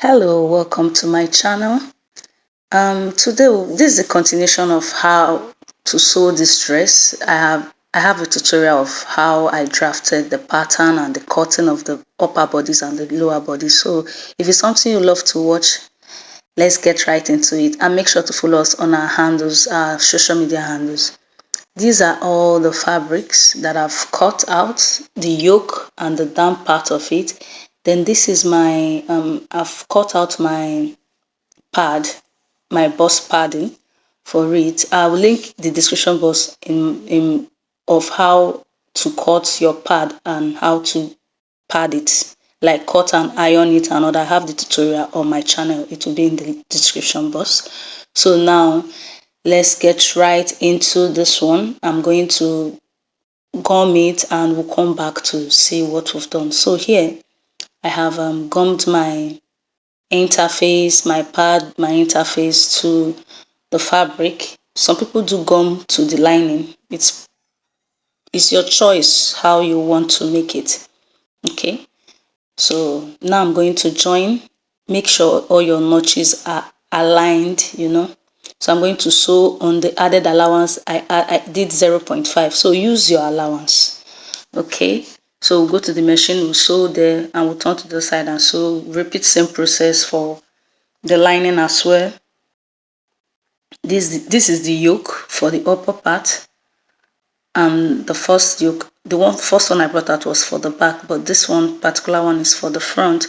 Hello, welcome to my channel. Today this is a continuation of how to sew this dress. I have a tutorial of how I drafted the pattern and the cutting of the upper bodies and the lower bodies. So if it's something you love to watch, let's get right into it, and make sure to follow us on our handles, our social media handles. These are all the fabrics that I've cut out, the yoke and the down part of it. Then this is my I've cut out my pad, my bust padding for it. I will link the description box in of how to cut your pad and how to pad it, like cut and iron it and all. I have the tutorial on my channel. It will be in the description box. So now let's get right into this one. I'm going to gum it and we'll come back to see what we've done. So here I have gummed my interface, my pad, my interface to the fabric. Some people do gum to the lining. It's your choice how you want to make it. Okay, so now I'm going to join. Make sure all your notches are aligned. So I'm going to sew on the added allowance. I did 0.5, so use your allowance. Okay, so we'll go to the machine, we'll sew there, and we'll turn to the side and sew. Repeat same process for the lining as well. This is the yoke for the upper part, and the first yoke, the first one I brought out was for the back, but this one particular one is for the front.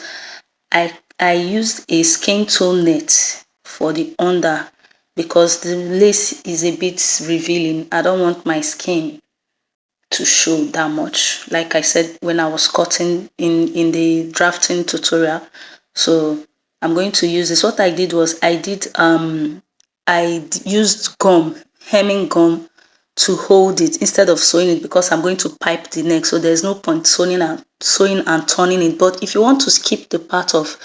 I used a skin tone net for the under because the lace is a bit revealing. I don't want my skin to show that much, like I said when I was cutting in the drafting tutorial. So I'm going to use this. What I did was I used gum, hemming gum, to hold it instead of sewing it, because I'm going to pipe the neck, so there's no point sewing and turning it. But if you want to skip the part of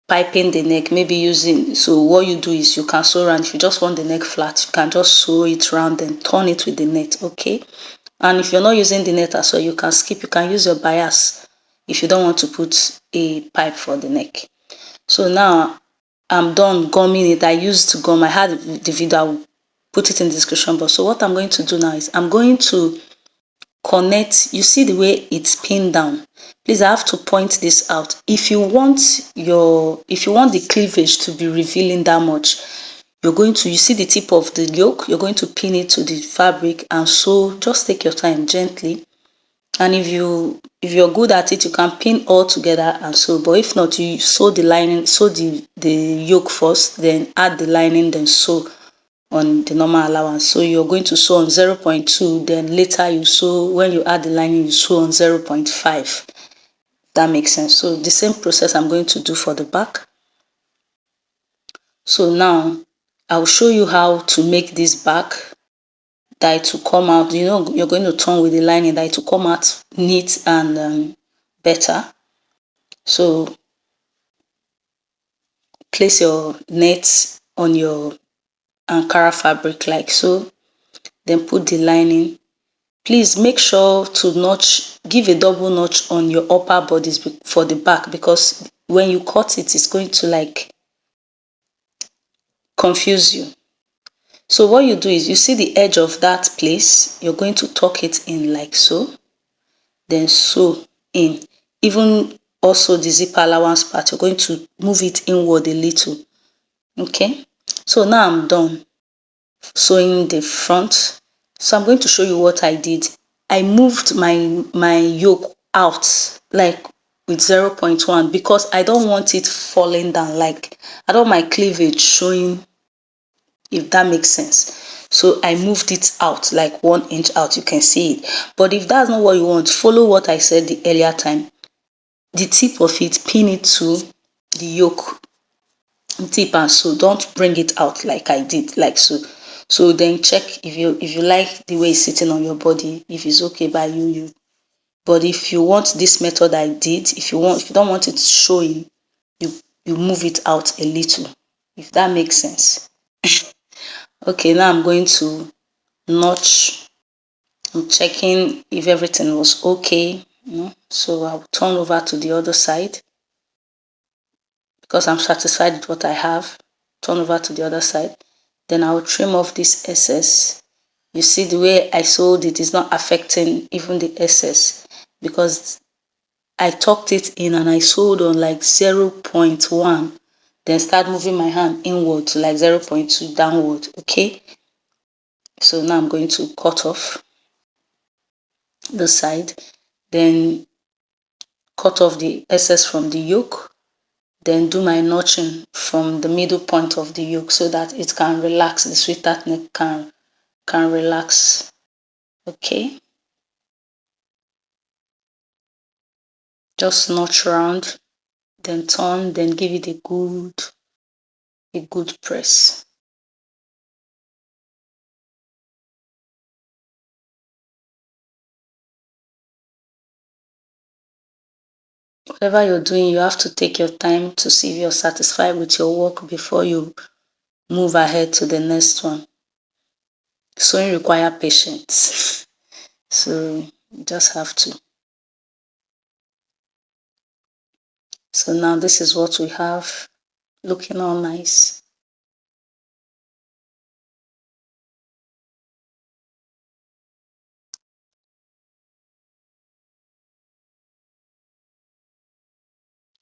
piping the neck, maybe so what you do is you can sew around. If you just want the neck flat, you can just sew it round and turn it with the net. Okay, and if you're not using the net as well, you can skip. You can use your bias if you don't want to put a pipe for the neck. So now I'm done gumming it. I used gum. I had the video. I'll put it in the description box. So what I'm going to do now is I'm going to connect. You see the way it's pinned down. Please, I have to point this out. If you want the cleavage to be revealing that much, you see the tip of the yoke, you're going to pin it to the fabric and sew. Just take your time gently. And if you're good at it, you can pin all together and sew. But if not, you sew the lining, sew the yoke first, then add the lining, then sew on the normal allowance. So you're going to sew on 0.2, then later you sew, when you add the lining, you sew on 0.5. That makes sense. So the same process I'm going to do for the back. So now I'll show you how to make this back, that to come out, you're going to turn with the lining, that to come out neat and better. So place your net on your Ankara fabric like so, then put the lining. Please make sure to give a double notch on your upper bodies for the back, because when you cut it, it's going to confuse you. So what you do is, you see the edge of that place, you're going to tuck it in like so, then sew in. Even also the zipper allowance part, you're going to move it inward a little. Okay, so now I'm done sewing the front. So I'm going to show you what I did. I moved my yoke out with 0.1, because I don't want it falling down. I don't want my cleavage showing, if that makes sense. So I moved it out like 1 inch out. You can see it. But if that's not what you want, follow what I said the earlier time. The tip of it, pin it to the yoke tip, and so don't bring it out like I did, like so. So then check if you like the way it's sitting on your body, if it's okay by you. But if you want this method I did, if you don't want it showing, you move it out a little, if that makes sense. Okay, now I'm going to notch. I'm checking if everything was okay. So I'll turn over to the other side. because I'm satisfied with what I have. Turn over to the other side. Then I'll trim off this excess. You see the way I sewed it is not affecting even the excess, because I tucked it in and I sewed on like 0.1, then start moving my hand inward to like 0.2 downward. Okay, so now I'm going to cut off the side, then cut off the excess from the yoke, then do my notching from the middle point of the yoke so that it can relax, the sweetheart neck can relax. Okay, just notch round, then turn, then give it a good press. Whatever you're doing, you have to take your time to see if you're satisfied with your work before you move ahead to the next one. Sewing requires patience, so you just have to. So now this is what we have, looking all nice.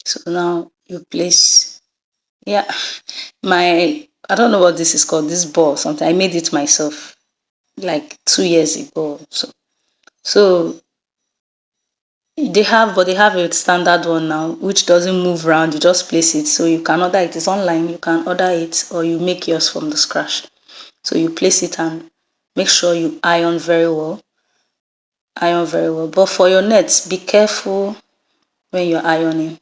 So now you place, yeah, I don't know what this is called, this ball, something. I made it myself like 2 years ago. So they have a standard one now, which doesn't move around. You just place it. So you can order it. It's online. You can order it, or you make yours from the scratch. So you place it and make sure you iron very well. Iron very well. But for your nets, be careful when you're ironing,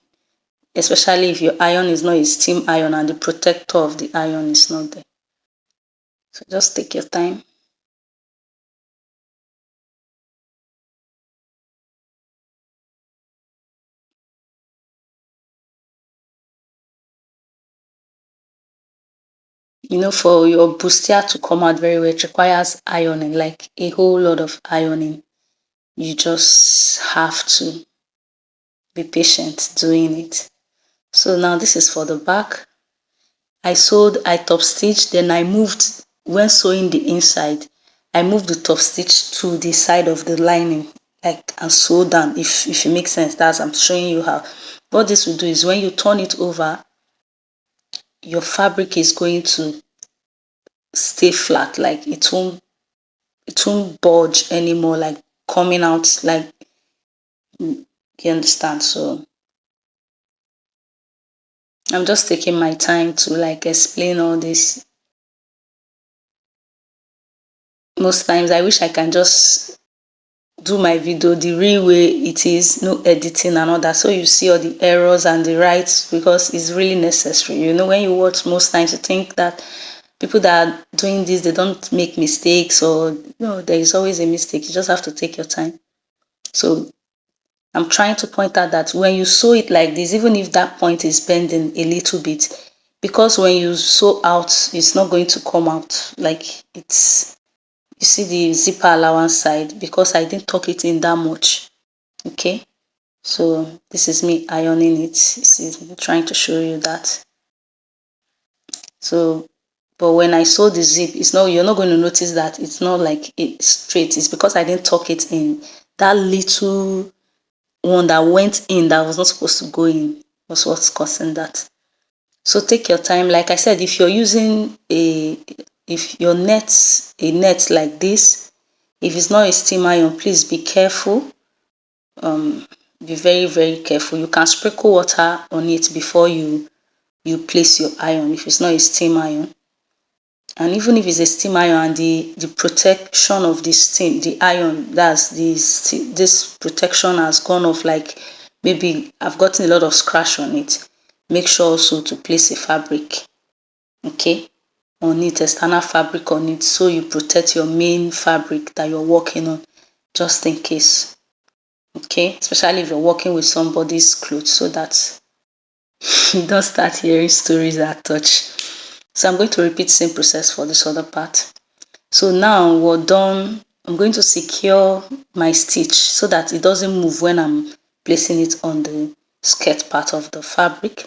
especially if your iron is not a steam iron and the protector of the iron is not there. So just take your time. For your bustier to come out very well, it requires ironing, like a whole lot of ironing. You just have to be patient doing it. So now this is for the back. I top stitched, then I moved, when sewing the inside, I moved the top stitch to the side of the lining, like, and sew down. If it makes sense, that's, I'm showing you how. What this will do is when you turn it over, your fabric is going to stay flat, like it won't budge anymore, like coming out, like, you understand. So I'm just taking my time to like explain all this. Most times I wish I can just do my video the real way it is, no editing and all that, so you see all the errors and the rights, because it's really necessary. When you watch, most times you think that people that are doing this, they don't make mistakes, or there is always a mistake. You just have to take your time. So I'm trying to point out that when you sew it like this, even if that point is bending a little bit, because when you sew out, it's not going to come out like it's, you see the zipper allowance side, because I didn't tuck it in that much. Okay, so this is me ironing it. You see, I'm trying to show you that. So, but when I sew the zip, you're not going to notice that it's not like it's straight. It's because I didn't tuck it in. That little one that went in that was not supposed to go in was what's causing that. So take your time. Like I said, if you're using if your net like this, if it's not a steam iron, please be careful. Be very, very careful. You can sprinkle water on it before you place your iron if it's not a steam iron. And even if it's a steam iron, and the protection of the steam, the iron, that's this protection has gone off, like maybe I've gotten a lot of scratch on it, make sure also to place a fabric, okay, on it, external fabric on it, so you protect your main fabric that you're working on, just in case. Okay, especially if you're working with somebody's clothes, so that you don't start hearing stories that touch. So I'm going to repeat the same process for this other part. So now we're done. I'm going to secure my stitch so that it doesn't move when I'm placing it on the skirt part of the fabric.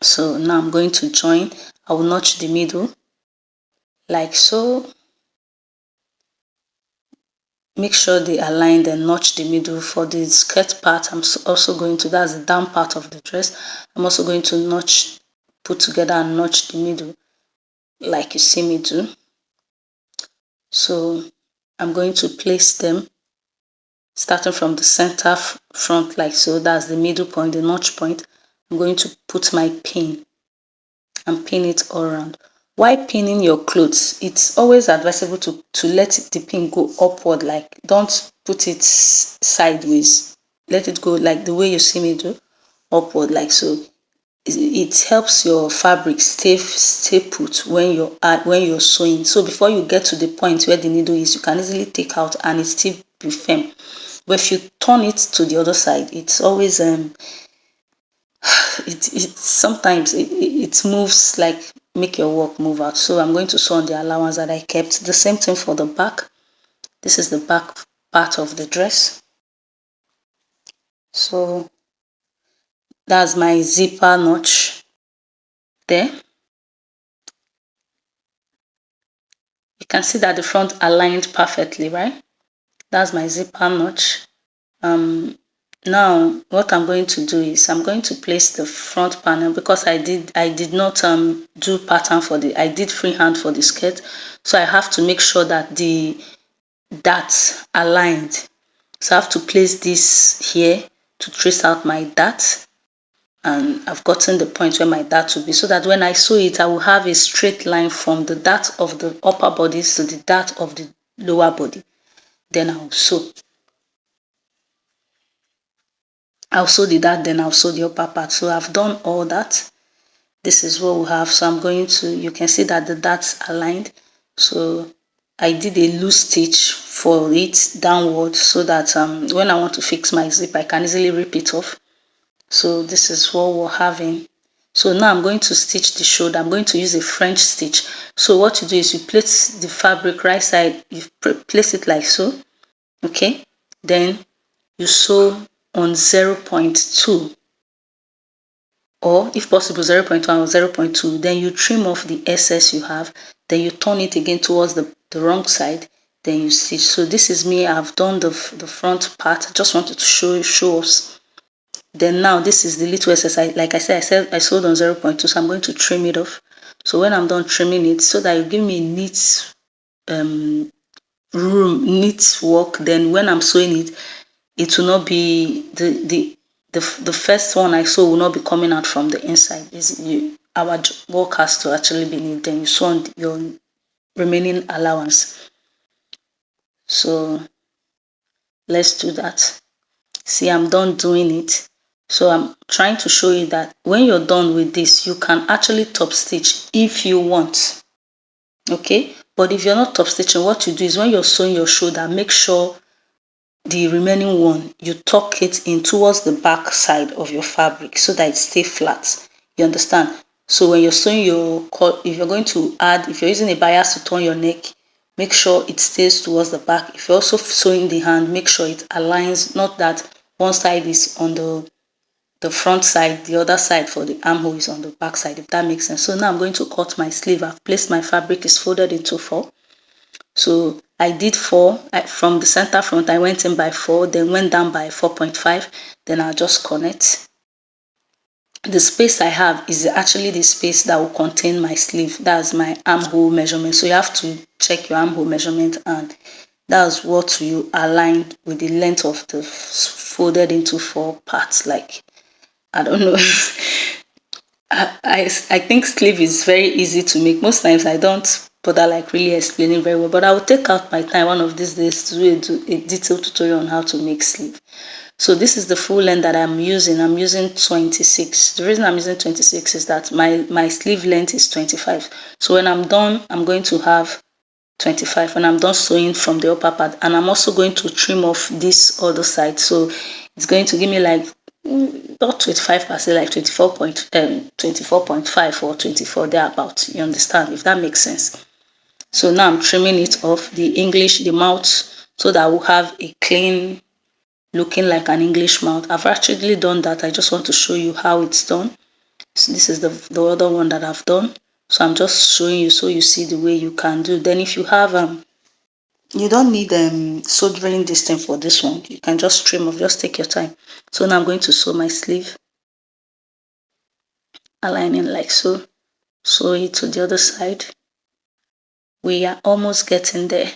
So now I'm going to join. I will notch the middle like so. Make sure they align, then notch the middle. For the skirt part, I'm also going to, that's the down part of the dress, I'm also going to notch, put together and notch the middle like you see me do. So I'm going to place them starting from the center front like so, that's the middle point, the notch point. I'm going to put my pin and pin it all around. While pinning your clothes, it's always advisable to let the pin go upward, like don't put it sideways. Let it go like the way you see me do, upward like so. It helps your fabric stay put when you're sewing. So before you get to the point where the needle is, you can easily take out and it still be firm. But if you turn it to the other side, it's always it sometimes it moves, like make your work move out. So I'm going to sew on the allowance that I kept. The same thing for the back. This is the back part of the dress. So that's my zipper notch there. You can see that the front aligned perfectly, right? That's my zipper notch. Now what I'm going to do is I'm going to place the front panel, because I did not do pattern for I did freehand for the skirt, so I have to make sure that the darts aligned. So I have to place this here to trace out my dart, and I've gotten the point where my dart will be, so that when I sew it, I will have a straight line from the dart of the upper body to the dart of the lower body. Then I'll sew the dart, then I'll sew the upper part. So I've done all that. This is what we have. So I'm going to, you can see that the darts aligned. So I did a loose stitch for it downward, so that when I want to fix my zip, I can easily rip it off. So this is what we're having. So now I'm going to stitch the shoulder. I'm going to use a French stitch. So what you do is you place the fabric right side, you place it like so, okay? Then you sew on 0.2, or if possible 0.1 or 0.2. Then you trim off the excess you have, then you turn it again towards the wrong side, then you stitch. So this is me. I've done the front part. I just wanted to show us. Then now this is the little exercise. Like I said I sewed on 0.2, so I'm going to trim it off. So when I'm done trimming it, so that you give me a neat neat work, then when I'm sewing it, it will not be the first one I sew will not be coming out from the inside. Our work has to actually be neat. Then you sew on your remaining allowance. So let's do that. See, I'm done doing it. So I'm trying to show you that when you're done with this, you can actually top stitch if you want. Okay, but if you're not top stitching, what you do is when you're sewing your shoulder, make sure the remaining one, you tuck it in towards the back side of your fabric so that it stays flat. You understand? So when you're sewing your cut, if you're going to add, if you're using a bias to turn your neck, make sure it stays towards the back. If you're also sewing the hand, make sure it aligns, not that one side is on the front side, the other side for the armhole is on the back side, if that makes sense. So now I'm going to cut my sleeve. I've placed my fabric, is folded into 4. So I did 4 from the center front. I went in by 4, then went down by 4.5. Then I'll just connect. The space I have is actually the space that will contain my sleeve. That's my armhole measurement. So you have to check your armhole measurement, and that's what you align with the length of the folded into 4 parts. Like, I don't know. I think sleeve is very easy to make. Most times I don't bother like really explaining very well, but I will take out my time one of these days to do a detailed tutorial on how to make sleeve. So this is the full length that I'm using. I'm using 26. The reason I'm using 26 is that my sleeve length is 25. So when I'm done, I'm going to have 25 when I'm done sewing from the upper part, and I'm also going to trim off this other side. So it's going to give me like not 25%, like 24.5 or 24 thereabout. You understand, if that makes sense? So now I'm trimming it off, the mouth, so that we'll have a clean, looking like an English mouth. I've actually done that. I just want to show you how it's done. So this is the other one that I've done. So I'm just showing you so you see the way you can do. Then if you have you don't need soldering this thing for this one. You can just trim off, just take your time. So now I'm going to sew my sleeve, aligning like so. Sew it to the other side. We are almost getting there.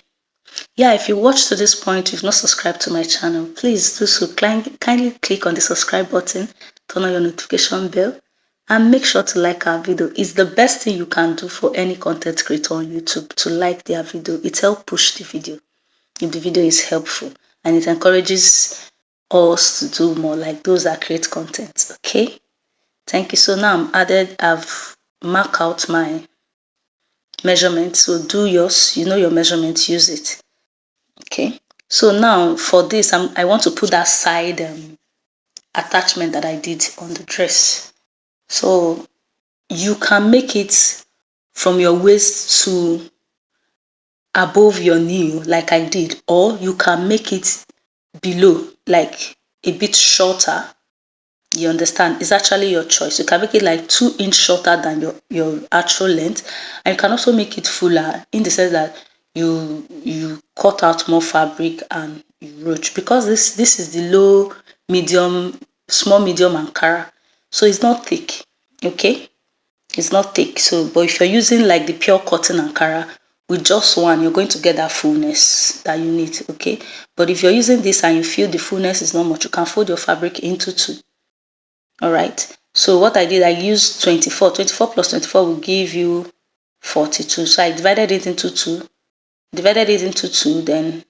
Yeah, if you watch to this point, you've not subscribed to my channel, please do so. Kindly click on the subscribe button, turn on your notification bell, and make sure to like our video. It's the best thing you can do for any content creator on YouTube, to like their video. It helps push the video if the video is helpful, and it encourages us to do more like those that create content. Okay, thank you. So now I've marked out my measurement. So do yours, you know your measurement, use it. Okay, so now for this I want to put that side attachment that I did on the dress. So you can make it from your waist to above your knee like I did, or you can make it below, like a bit shorter. You understand? It's actually your choice. You can make it like 2 inch shorter than your actual length, and you can also make it fuller in the sense that you cut out more fabric and you roach, because this is the low, medium, small, medium Ankara, so it's not thick. Okay, it's not thick. So, but if you're using like the pure cotton Ankara with just one, you're going to get that fullness that you need. Okay, but if you're using this and you feel the fullness is not much, you can fold your fabric into two. All right, so what I did, I used 24 plus 24 will give you 42. So I divided it into two, then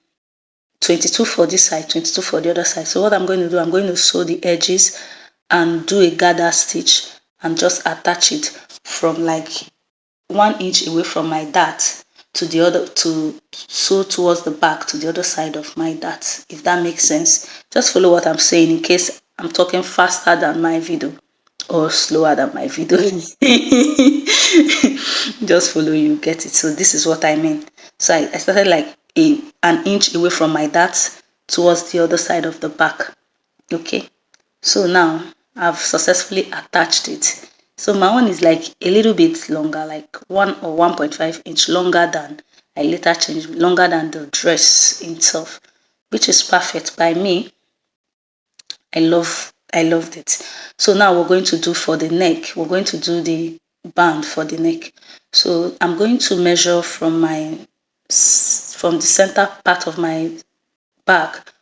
22 for this side, 22 for the other side. So what I'm going to do, I'm going to sew the edges and do a gather stitch and just attach it from like 1 inch away from my dart to the other, to sew towards the back to the other side of my dart, if that makes sense. Just follow what I'm saying in case I'm talking faster than my video or slower than my video. Just follow, you get it. So this is what I mean. So I started like an inch away from my dart towards the other side of the back. Okay, so now I've successfully attached it. So my one is like a little bit longer, like 1 or 1.5 inch longer than I later changed, longer than the dress itself, which is perfect by me. I loved it. So now we're going to do for the neck. We're going to do the band for the neck. So I'm going to measure from the center part of my back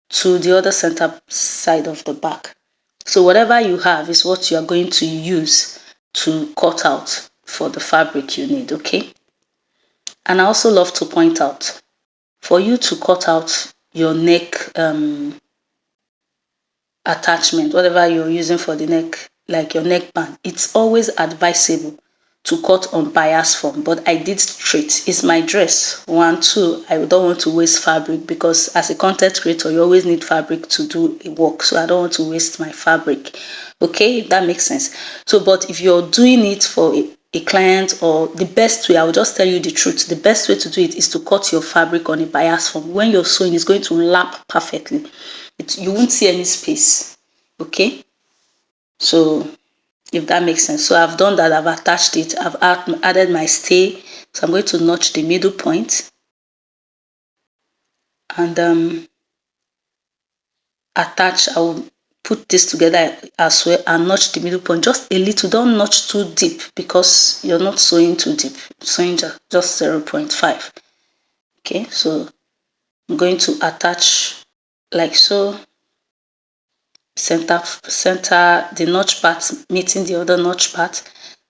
to the other center side of the back. So whatever you have is what you are going to use to cut out for the fabric you need. Okay, and I also love to point out, for you to cut out your neck attachment, whatever you're using for the neck, like your neck band, it's always advisable to cut on bias form. But I did straight. It's my dress. 1, 2, I don't want to waste fabric, because as a content creator you always need fabric to do a work, so I don't want to waste my fabric. Okay, if that makes sense. So but if you're doing it for a client, or the best way, I will just tell you the truth, the best way to do it is to cut your fabric on a bias form. When you're sewing, it's going to lap perfectly. You won't see any space. Okay, so if that makes sense. So I've done that. I've attached it. I've added my stay. So I'm going to notch the middle point and attach. I will put this together as well and notch the middle point just a little. Don't notch too deep, because you're not sewing too deep. Sewing just 0.5. Okay, so I'm going to attach like so. Center the notch part meeting the other notch part.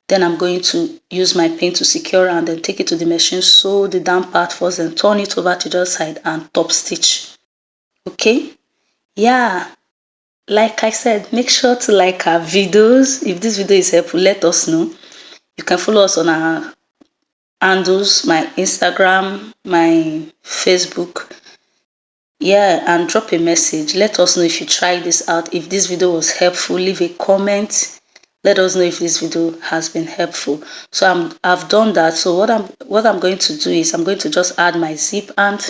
Then I'm going to use my pin to secure and then take it to the machine, sew the down part first, then turn it over to the other side and top stitch. Okay, yeah, like I said, make sure to like our videos. If this video is helpful, let us know. You can follow us on our handles, my Instagram, my Facebook. Yeah, and drop a message. Let us know if you tried this out. If this video was helpful, leave a comment. Let us know if this video has been helpful. So I've done that. So what I'm going to do is I'm going to just add my zip and